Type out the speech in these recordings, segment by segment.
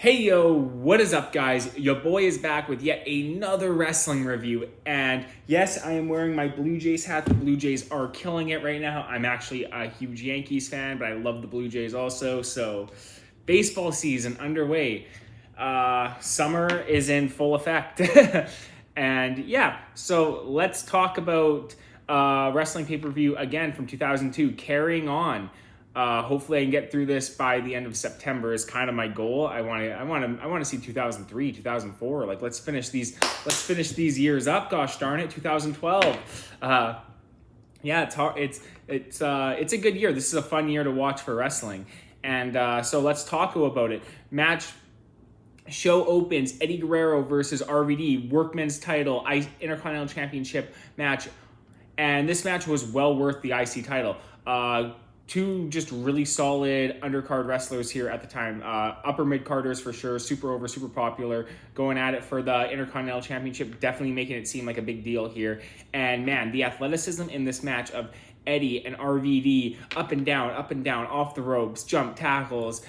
Hey yo, what is up guys? Your boy is back with yet another wrestling review, and yes, I am wearing my Blue Jays hat. The Blue Jays are killing it right now. I'm actually a huge Yankees fan, but I love the Blue Jays also, so baseball season underway. Summer is in full effect. And yeah, so let's talk about wrestling pay-per-view again from 2002, carrying on. Hopefully I can get through this by the end of September is kind of my goal. I want to see 2003, 2004. Like let's finish these years up. Gosh darn it, 2012. Yeah, it's hard. It's a good year. This is a fun year to watch for wrestling. And so let's talk about it. Show opens Eddie Guerrero versus RVD, Workmen's title, Intercontinental Championship match. And this match was well worth the IC title. Two just really solid undercard wrestlers here at the time. Upper mid-carders for sure, super over, super popular, going at it for the Intercontinental Championship, definitely making it seem like a big deal here. And man, the athleticism in this match of Eddie and RVD, up and down, off the ropes, jump tackles,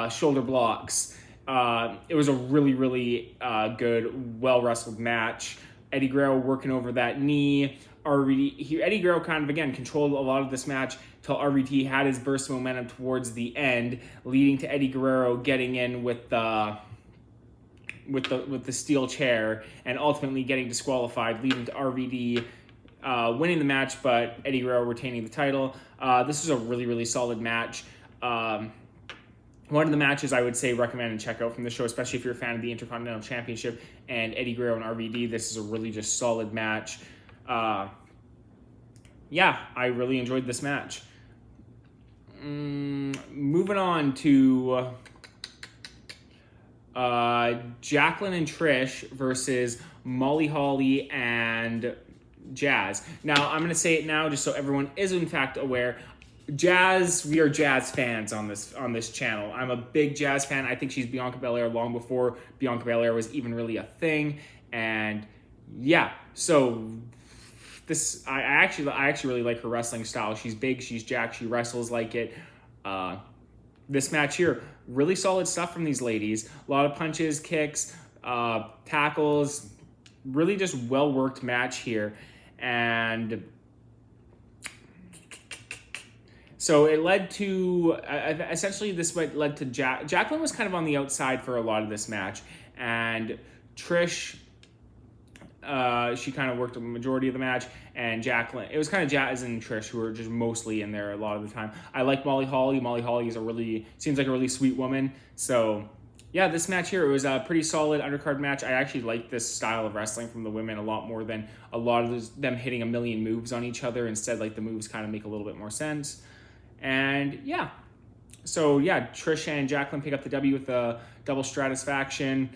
shoulder blocks. It was a really, really good, well-wrestled match. Eddie Guerrero working over that knee. Eddie Guerrero kind of, again, controlled a lot of this match till RVD had his burst of momentum towards the end, leading to Eddie Guerrero getting in with the steel chair and ultimately getting disqualified, leading to RVD winning the match, but Eddie Guerrero retaining the title. This was a really, really solid match. One of the matches I would say recommend and check out from the show, especially if you're a fan of the Intercontinental Championship and Eddie Guerrero and RVD. This is a really just solid match. Yeah, I really enjoyed this match. Moving on to Jaqueline and Trish versus Molly Holly and Jazz. Now, I'm going to say it now just so everyone is in fact aware. We are Jazz fans on this channel. I'm a big Jazz fan. I think she's Bianca Belair long before Bianca Belair was even really a thing. And yeah, so I actually really like her wrestling style. She's big, she's jacked, she wrestles like it. This match here, really solid stuff from these ladies. A lot of punches, kicks, tackles, really just well-worked match here. And so it led to, essentially this led to Jaqueline was kind of on the outside for a lot of this match. And Trish, she kind of worked the majority of the match, and Jaqueline, it was kind of Jazz and Trish who were just mostly in there a lot of the time. I like Molly Holly. Molly Holly seems like a really sweet woman. So yeah, this match here, it was a pretty solid undercard match. I actually like this style of wrestling from the women a lot more than a lot of them hitting a million moves on each other. Instead, like the moves kind of make a little bit more sense. And yeah, so yeah, Trish and Jaqueline pick up the W with the double Stratus faction.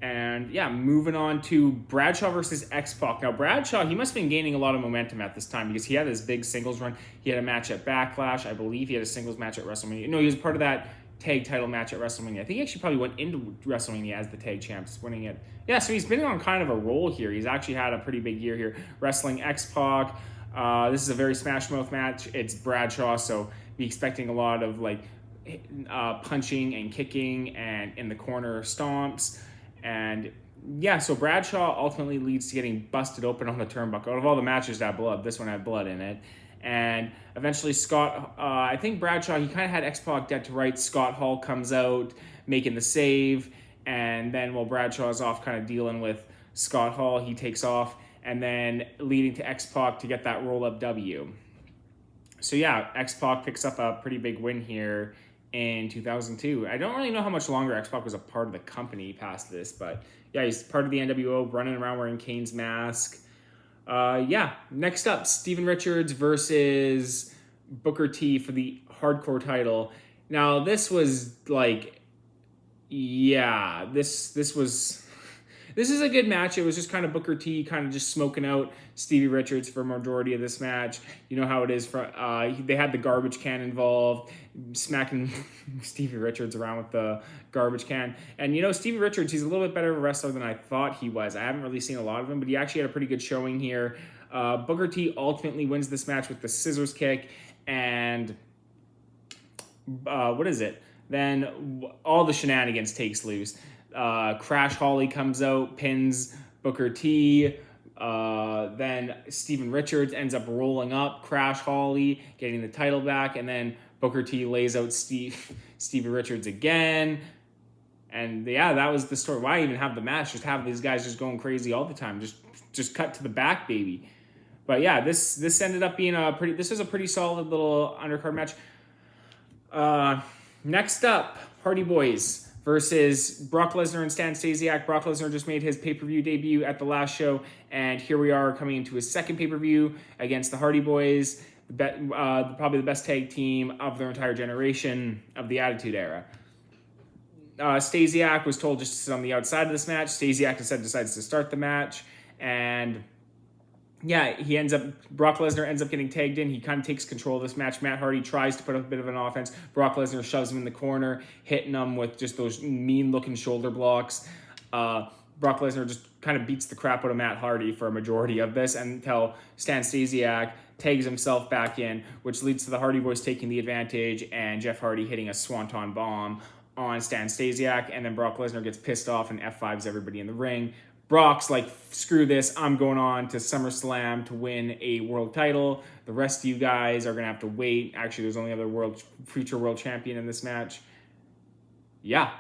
And yeah, moving on to Bradshaw versus X-Pac. Now, Bradshaw, he must have been gaining a lot of momentum at this time because he had this big singles run. He had a match at Backlash. I believe he had a singles match at WrestleMania. No, he was part of that tag title match at WrestleMania. I think he actually probably went into WrestleMania as the tag champs, winning it. Yeah, so he's been on kind of a roll here. He's actually had a pretty big year here, wrestling X-Pac. This is a very Smash Mouth match. It's Bradshaw, so be expecting a lot of like punching and kicking and in the corner stomps. And yeah, so Bradshaw ultimately leads to getting busted open on the turnbuckle. Out of all the matches that had blood, this one had blood in it. And eventually I think Bradshaw, he kind of had X-Pac dead to rights. Scott Hall comes out, making the save. And then while Bradshaw is off kind of dealing with Scott Hall, he takes off. And then leading to X-Pac to get that roll-up W. So yeah, X-Pac picks up a pretty big win here in 2002. I don't really know how much longer X-Pac was a part of the company past this, but yeah, he's part of the NWO, running around wearing Kane's mask. Yeah, next up, Steven Richards versus Booker T for the hardcore title. Now, this was like, yeah, this is a good match. It was just kind of Booker T kind of just smoking out Stevie Richards for a majority of this match. You know how it is. They had the garbage can involved, smacking Stevie Richards around with the garbage can. And, you know, Stevie Richards, he's a little bit better of a wrestler than I thought he was. I haven't really seen a lot of him, but he actually had a pretty good showing here. Booker T ultimately wins this match with the scissors kick. And what is it? Then all the shenanigans takes loose. Crash Holly comes out, pins Booker T. Then Steven Richards ends up rolling up Crash Holly, getting the title back, and then Booker T lays out Steven Richards again. And yeah, that was the story. Why even have the match? Just have these guys just going crazy all the time. Just cut to the back, baby. But yeah, this ended up being this was a pretty solid little undercard match. Next up, Hardy Boyz versus Brock Lesnar and Stan Stasiek. Brock Lesnar just made his pay-per-view debut at the last show, and here we are coming into his second pay-per-view against the Hardy Boyz, probably the best tag team of their entire generation of the Attitude Era. Stasiek was told just to sit on the outside of this match. Stasiek instead decides to start the match, and yeah, Brock Lesnar ends up getting tagged in. He kind of takes control of this match. Matt Hardy tries to put up a bit of an offense. Brock Lesnar shoves him in the corner, hitting him with just those mean-looking shoulder blocks. Brock Lesnar just kind of beats the crap out of Matt Hardy for a majority of this until Stan Stasiek tags himself back in, which leads to the Hardy Boyz taking the advantage and Jeff Hardy hitting a Swanton bomb on Stan Stasiek, and then Brock Lesnar gets pissed off and F5s everybody in the ring. Brock's like, screw this, I'm going on to SummerSlam to win a world title. The rest of you guys are going to have to wait. Actually, there's only other future world champion in this match. Yeah.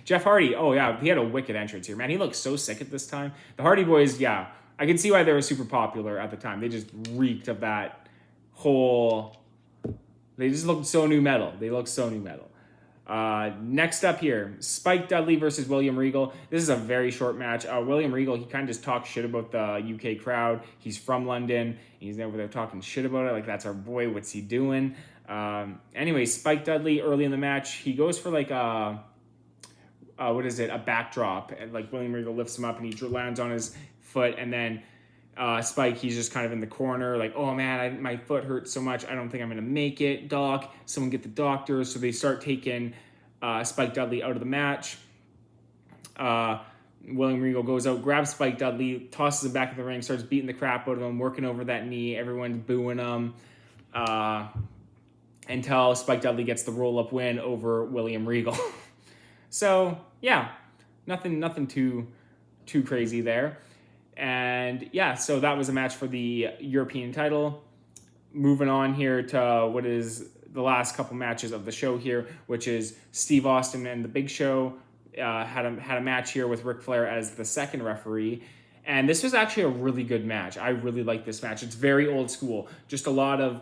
Jeff Hardy, oh yeah, he had a wicked entrance here, man. He looked so sick at this time. The Hardy Boyz, yeah, I can see why they were super popular at the time. They just reeked of that whole... They just looked so new metal. Next up here, Spike Dudley versus William Regal. This is a very short match. William Regal, he kind of just talks shit about the UK crowd. He's from London. He's over there talking shit about it. Like, that's our boy. What's he doing? Anyway, Spike Dudley, early in the match, he goes for like a backdrop. And like William Regal lifts him up and he lands on his foot. And then Spike, he's just kind of in the corner, like, oh man, my foot hurts so much, I don't think I'm going to make it, doc. Someone get the doctor. So they start taking Spike Dudley out of the match. William Regal goes out, grabs Spike Dudley, tosses him back in the ring, starts beating the crap out of him, working over that knee. Everyone's booing him until Spike Dudley gets the roll-up win over William Regal. So, yeah, nothing too crazy there. And yeah, so that was a match for the European title. Moving on here to what is the last couple matches of the show here, which is Steve Austin and the Big Show had a match here with Ric Flair as the second referee. And this was actually a really good match. I really like this match. It's very old school. Just a lot of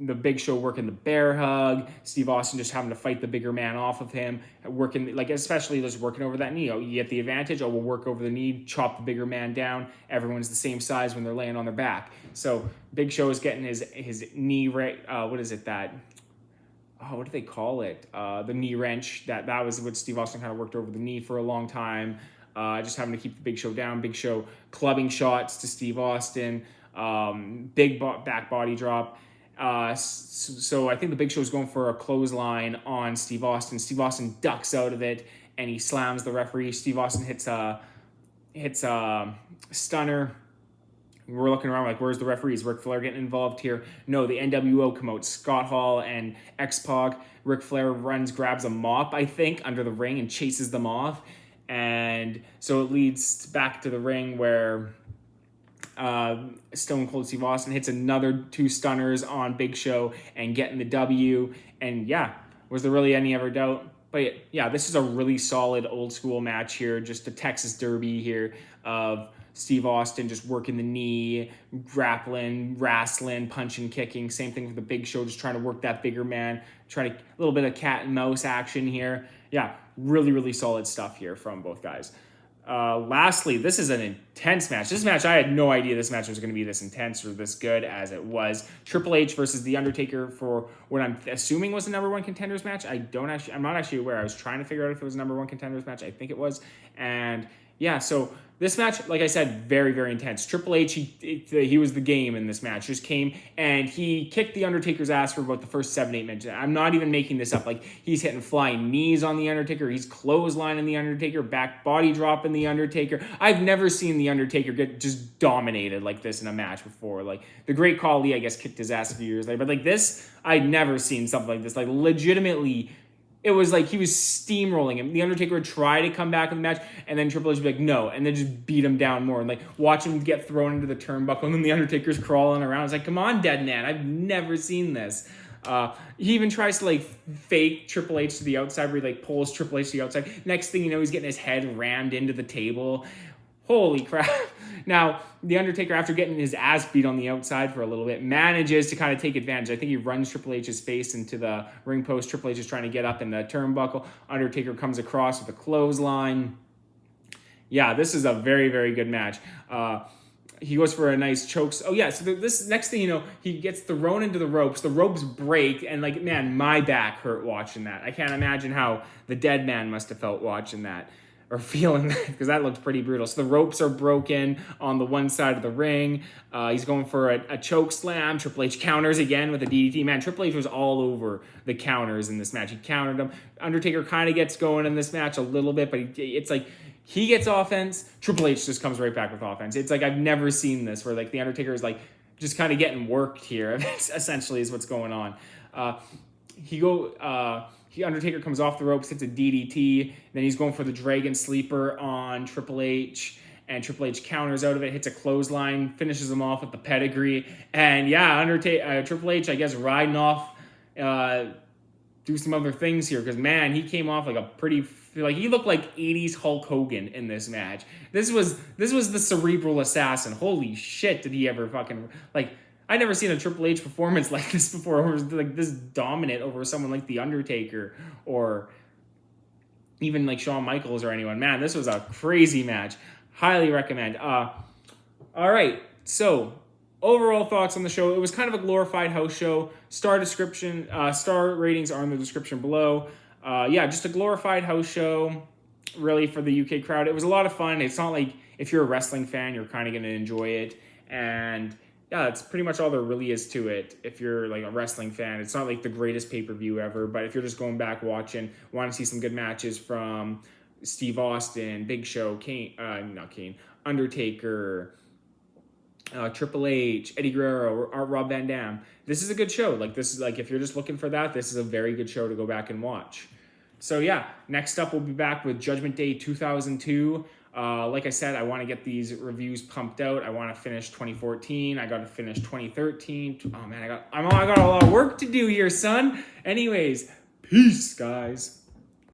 the Big Show working the bear hug, Steve Austin just having to fight the bigger man off of him, working, like, especially just working over that knee. Oh, you get the advantage, we'll work over the knee, chop the bigger man down. Everyone's the same size when they're laying on their back. So Big Show is getting his knee, what is it that, what do they call it? The knee wrench. That was what Steve Austin kind of worked over the knee for a long time. Just having to keep the Big Show down. Big Show clubbing shots to Steve Austin. Big back body drop. So I think the Big Show is going for a clothesline on Steve Austin. Steve Austin ducks out of it and he slams the referee. Steve Austin hits a stunner. We're looking around like, where's the referee? Is Ric Flair getting involved here? No, the NWO come out. Scott Hall and X-Pac. Ric Flair grabs a mop, I think, under the ring and chases them off. And so it leads back to the ring where Stone Cold Steve Austin hits another 2 stunners on Big Show and getting the W. And yeah, was there really any ever doubt? But yeah, this is a really solid old school match here. Just a Texas Derby here of Steve Austin just working the knee, grappling, wrestling, punching, kicking. Same thing with the Big Show, just trying to work that bigger man. A little bit of cat and mouse action here. Yeah, really, really solid stuff here from both guys. Lastly, this is an intense match. This match, I had no idea this match was going to be this intense or this good as it was. Triple H versus The Undertaker for what I'm assuming was the number 1 contenders match. I'm not actually aware. I was trying to figure out if it was a number 1 contenders match. I think it was. And yeah, so this match, like I said, very, very intense. Triple H, he was the game in this match. Just came and he kicked the Undertaker's ass for about the first 7-8 minutes. I'm not even making this up. Like, he's hitting flying knees on the Undertaker. He's clotheslining the Undertaker, back body dropping the Undertaker. I've never seen the Undertaker get just dominated like this in a match before. Like, the Great Khali, I guess, kicked his ass a few years later. But like this, I'd never seen something like this. Like, legitimately, it was like he was steamrolling him. The Undertaker would try to come back in the match, and then Triple H would be like, no, and then just beat him down more. And like watch him get thrown into the turnbuckle, and then the Undertaker's crawling around. It's like, come on, dead man. I've never seen this. He even tries to like fake Triple H to the outside, where he like pulls Triple H to the outside. Next thing you know, he's getting his head rammed into the table. Holy crap. Now, The Undertaker, after getting his ass beat on the outside for a little bit, manages to kind of take advantage. I think he runs Triple H's face into the ring post. Triple H is trying to get up in the turnbuckle. Undertaker comes across with a clothesline. Yeah, this is a very, very good match. He goes for a nice chokes. Oh, yeah, so this next thing you know, he gets thrown into the ropes. The ropes break, and like, man, my back hurt watching that. I can't imagine how the dead man must have felt watching that. Or feeling that, because that looked pretty brutal. So the ropes are broken on the one side of the ring. He's going for a choke slam. Triple H counters again with a DDT. Man, Triple H was all over the counters in this match. He countered them. Undertaker kind of gets going in this match a little bit, but it's like he gets offense. Triple H just comes right back with offense. It's like I've never seen this where like the Undertaker is like just kind of getting worked here. Essentially, is what's going on. Undertaker comes off the ropes, hits a DDT, then he's going for the Dragon Sleeper on Triple H, and Triple H counters out of it, hits a clothesline, finishes him off with the pedigree, and yeah, Triple H, I guess, riding off, do some other things here, because man, he came off like he looked like 80s Hulk Hogan in this match. This was the cerebral assassin. Holy shit, did he ever fucking, like, I never seen a Triple H performance like this before, or like this dominant over someone like The Undertaker or even like Shawn Michaels or anyone. Man, this was a crazy match. Highly recommend. All right, so overall thoughts on the show. It was kind of a glorified house show. Star ratings are in the description below. Just a glorified house show, really, for the UK crowd. It was a lot of fun. It's not like if you're a wrestling fan, you're kind of going to enjoy it. And yeah, that's pretty much all there really is to it. If you're like a wrestling fan, it's not like the greatest pay-per-view ever, but if you're just going back watching, want to see some good matches from Steve Austin, Big Show, Undertaker, Triple H, Eddie Guerrero, or Rob Van Dam, this is a good show. Like, this is like, if you're just looking for that, this is a very good show to go back and watch. So yeah, next up we'll be back with Judgment Day 2002. Like I said, I want to get these reviews pumped out. I want to finish 2014. I got to finish 2013. Oh man, I got a lot of work to do here, son. Anyways, peace, guys.